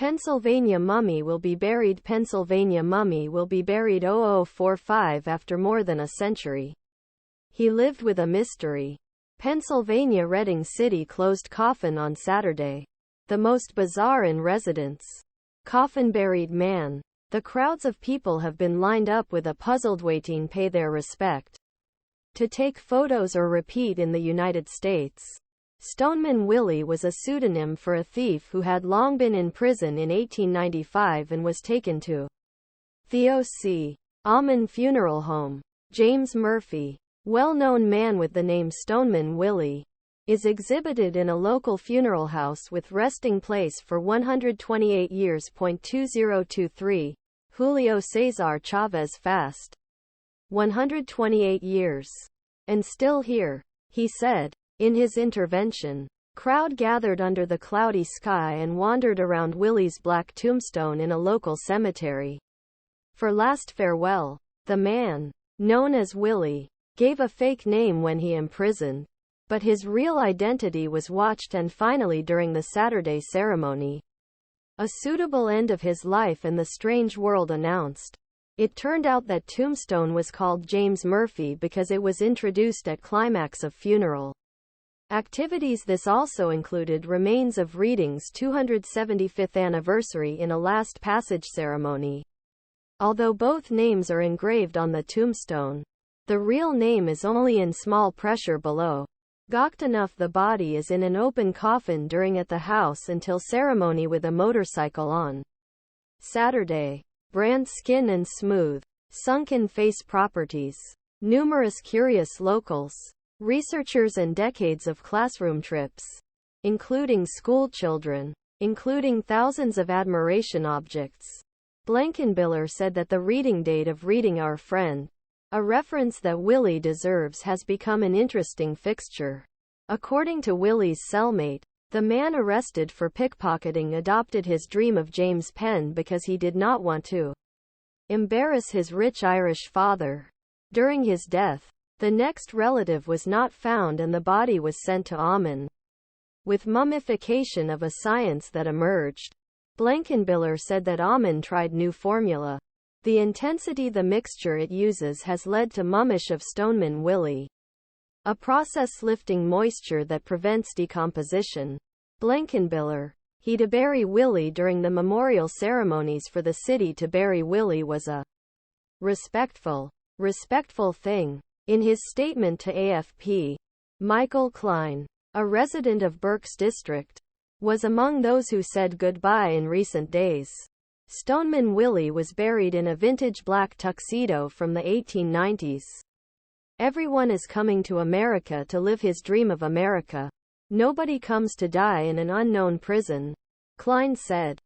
Pennsylvania mummy will be buried. Pennsylvania mummy will be buried 0045 after more than a century. He lived with a mystery. Pennsylvania Reading City closed coffin on Saturday. The most bizarre in residence. Coffin-buried man. The crowds of people have been lined up with a puzzledweighteen pay their respect. To take photos or repeat in the United States. Stoneman Willie was a pseudonym for a thief who had long been in prison in 1895 and was taken to Theo C. Auman funeral home. James Murphy, well-known man with the name Stoneman Willie, is exhibited in a local funeral house with resting place for 128 years. 2023, Julio Cesar Chavez fast. 128 years. And still here, he said. In his intervention, crowd gathered under the cloudy sky and wandered around Willie's black tombstone in a local cemetery. For last farewell, the man, known as Willie, gave a fake name when he imprisoned, but his real identity was watched and finally during the Saturday ceremony. A suitable end of his life and the strange world announced. It turned out that tombstone was called James Murphy because it was introduced at climax of funeral activities. This also included remains of Reading's 275th anniversary in a last passage ceremony. Although both names are engraved on the tombstone, the real name is only in small pressure below. Gawked enough. The body is in an open coffin during at the house until ceremony with a motorcycle on Saturday. Brand skin and smooth, sunken face properties. Numerous curious locals. Researchers and decades of classroom trips, including school children, including thousands of admiration objects. Blankenbiller said that the reading date of Reading Our Friend, a reference that Willie deserves, has become an interesting fixture. According to Willie's cellmate, the man arrested for pickpocketing adopted his dream of James Penn because he did not want to embarrass his rich Irish father. During his death, the next relative was not found and the body was sent to Auman. With mummification of a science that emerged. Blankenbiller said that Auman tried new formula. The intensity the mixture it uses has led to mummish of Stoneman Willie, a process lifting moisture that prevents decomposition. Blankenbiller.He to bury Willie during the memorial ceremonies for the city to bury Willie was a respectful thing. In his statement to AFP, Michael Klein, a resident of Berks district, was among those who said goodbye in recent days. Stoneman Willie was buried in a vintage black tuxedo from the 1890s. Everyone is coming to America to live his dream of America. Nobody comes to die in an unknown prison, Klein said.